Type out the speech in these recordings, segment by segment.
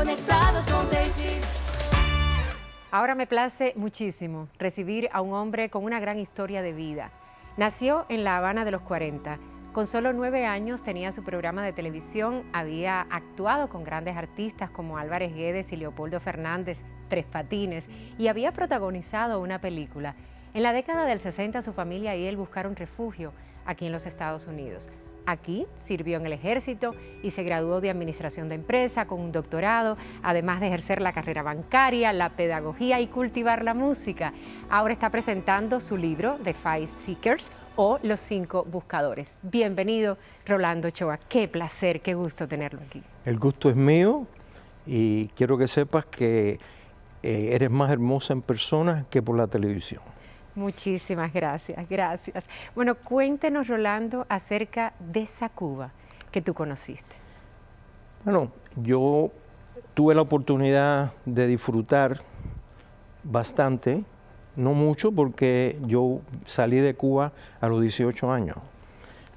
conectados con Daisy. Ahora me place muchísimo recibir a un hombre con una gran historia de vida. Nació en La Habana de los 40. Con solo 9 años tenía su programa de televisión, había actuado con grandes artistas como Álvarez Guedes y Leopoldo Fernández, Tres Patines, y había protagonizado una película. En la década del 60 su familia y él buscaron refugio aquí en los Estados Unidos. Aquí sirvió en el ejército y se graduó de Administración de Empresa con un doctorado, además de ejercer la carrera bancaria, la pedagogía y cultivar la música. Ahora está presentando su libro, The Five Seekers, o Los 5 Buscadores. Bienvenido, Rolando Ochoa. Qué placer, qué gusto tenerlo aquí. El gusto es mío y quiero que sepas que eres más hermosa en persona que por la televisión. Muchísimas gracias, gracias. Bueno, cuéntenos, Rolando, acerca de esa Cuba que tú conociste. Bueno, yo tuve la oportunidad de disfrutar bastante, no mucho porque yo salí de Cuba a los 18 años,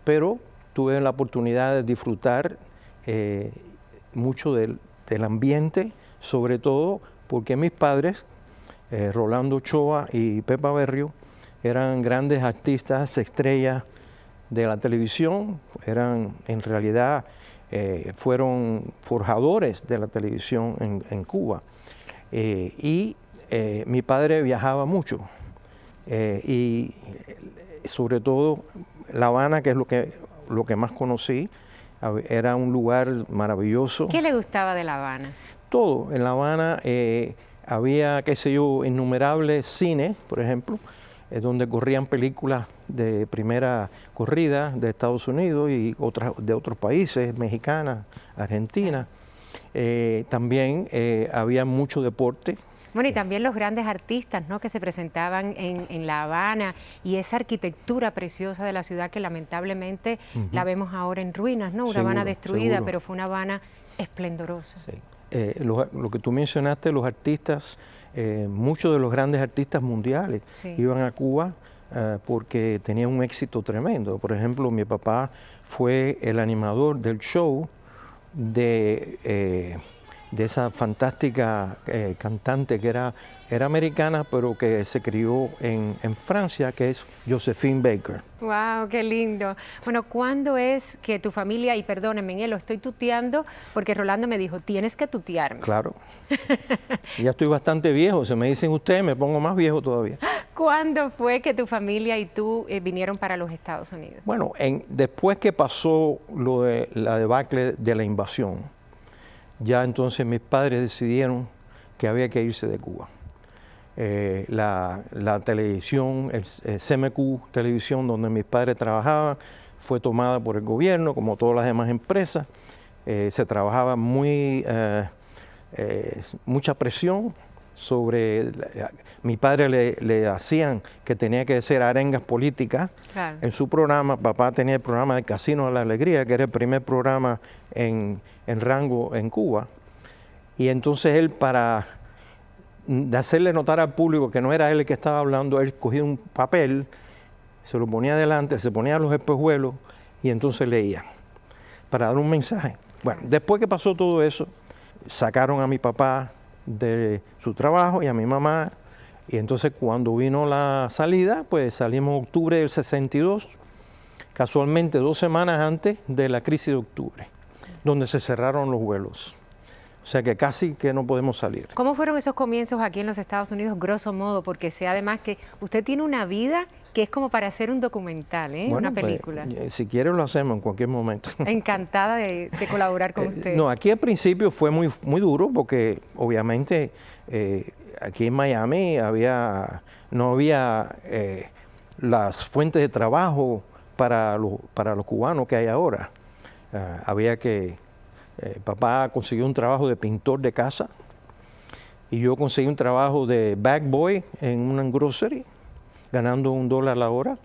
pero tuve la oportunidad de disfrutar mucho del ambiente, sobre todo porque mis padres, Rolando Ochoa y Pepa Berrio, eran grandes artistas, estrellas de la televisión, en realidad fueron forjadores de la televisión en Cuba. Mi padre viajaba mucho y sobre todo La Habana, que es lo que más conocí, era un lugar maravilloso. ¿Qué le gustaba de La Habana? Todo. En La Habana había, qué sé yo, innumerables cines, por ejemplo, donde corrían películas de primera corrida de Estados Unidos y otras de otros países, mexicanas, argentinas. También había mucho deporte. Bueno, y también los grandes artistas, ¿no?, que se presentaban en La Habana, y esa arquitectura preciosa de la ciudad que lamentablemente la vemos ahora en ruinas, ¿no? Una Habana destruida, pero fue una Habana esplendorosa. Sí. Lo que tú mencionaste, los artistas, muchos de los grandes artistas mundiales iban a Cuba porque tenían un éxito tremendo. Por ejemplo, mi papá fue el animador del show de esa fantástica cantante que era americana, pero que se crió en Francia, que es Josephine Baker. ¡Wow! ¡Qué lindo! Bueno, ¿cuándo es que tu familia, y perdónenme, lo estoy tuteando porque Rolando me dijo, tienes que tutearme? Claro. Ya estoy bastante viejo, se me dicen ustedes, me pongo más viejo todavía. ¿Cuándo fue que tu familia y tú vinieron para los Estados Unidos? Bueno, después que pasó lo de la debacle de la invasión, ya entonces mis padres decidieron que había que irse de Cuba. La televisión, el CMQ Televisión, donde mis padres trabajaban, fue tomada por el gobierno, como todas las demás empresas. Se trabajaba mucha presión sobre... Mi padre le hacían que tenía que hacer arengas políticas en su programa. Papá tenía el programa de Casino de la Alegría, que era el primer programa en rango en Cuba. Y entonces él, para hacerle notar al público que no era él el que estaba hablando, él cogía un papel, se lo ponía adelante, se ponía a los espejuelos y entonces leía para dar un mensaje. Bueno, después que pasó todo eso, sacaron a mi papá de su trabajo y a mi mamá, y entonces cuando vino la salida, pues salimos en octubre del 62, casualmente 2 semanas antes de la crisis de octubre, donde se cerraron los vuelos. O sea que casi que no podemos salir. ¿Cómo fueron esos comienzos aquí en los Estados Unidos, grosso modo? Porque sé además que usted tiene una vida que es como para hacer un documental, bueno, una película. Pues, si quiere lo hacemos en cualquier momento. Encantada de colaborar con usted. No, aquí al principio fue muy duro porque obviamente aquí en Miami no había las fuentes de trabajo para los cubanos que hay ahora. Había que... papá consiguió un trabajo de pintor de casa y yo conseguí un trabajo de bag boy en una grocery, ganando $1 la hora.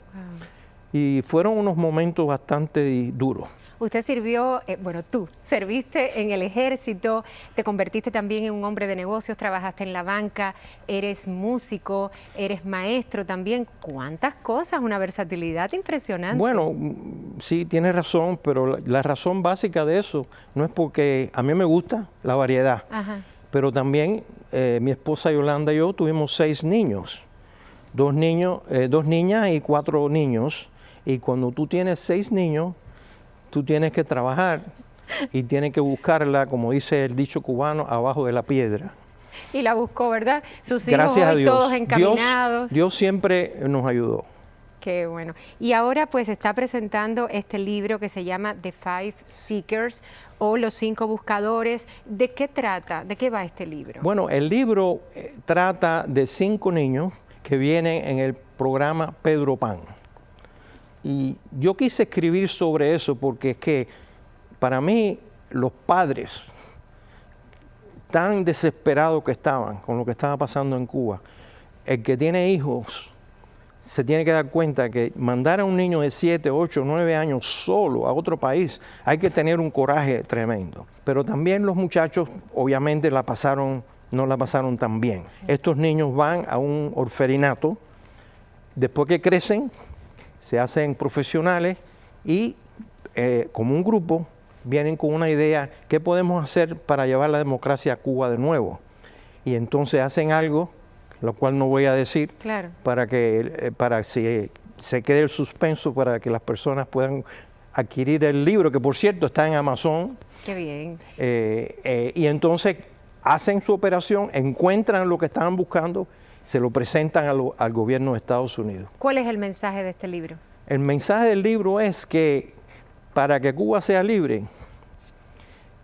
Y fueron unos momentos bastante duros. Usted sirvió, tú serviste en el ejército, te convertiste también en un hombre de negocios, trabajaste en la banca, eres músico, eres maestro también. ¿Cuántas cosas? Una versatilidad impresionante. Bueno, sí, tienes razón, pero la razón básica de eso no es porque a mí me gusta la variedad, pero también mi esposa Yolanda y yo tuvimos 6 niños. 2 niñas y 4 niños, y cuando tú tienes 6 niños, tú tienes que trabajar y tienes que buscarla, como dice el dicho cubano, abajo de la piedra. Y la buscó, ¿verdad? Sus hijos Gracias a hoy Dios. todos encaminados. Dios siempre nos ayudó. Qué bueno. Y ahora pues está presentando este libro que se llama The Five Seekers, o Los 5 Buscadores. ¿De qué trata? ¿De qué va este libro? Bueno, el libro trata de 5 niños que vienen en el programa Pedro Pan. Y yo quise escribir sobre eso porque es que para mí los padres, tan desesperados que estaban con lo que estaba pasando en Cuba, el que tiene hijos se tiene que dar cuenta que mandar a un niño de 7, 8, 9 años solo a otro país, hay que tener un coraje tremendo. Pero también los muchachos obviamente no la pasaron tan bien. Estos niños van a un orferinato, después que crecen, se hacen profesionales y como un grupo vienen con una idea, ¿qué podemos hacer para llevar la democracia a Cuba de nuevo? Y entonces hacen algo, lo cual no voy a decir, claro, para que se quede el suspenso, para que las personas puedan adquirir el libro, que por cierto está en Amazon. Qué bien. Y entonces hacen su operación, encuentran lo que estaban buscando, se lo presentan al gobierno de Estados Unidos. ¿Cuál es el mensaje de este libro? El mensaje del libro es que para que Cuba sea libre,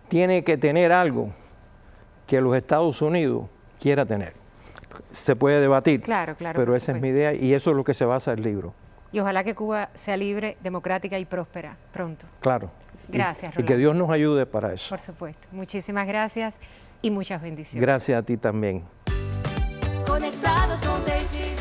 tiene que tener algo que los Estados Unidos quiera tener. Se puede debatir, claro, pero esa es mi idea y eso es lo que se basa el libro. Y ojalá que Cuba sea libre, democrática y próspera pronto. Claro. Gracias, Rolando. Y que Dios nos ayude para eso. Por supuesto. Muchísimas gracias y muchas bendiciones. Gracias a ti también. Conectados con Daisy.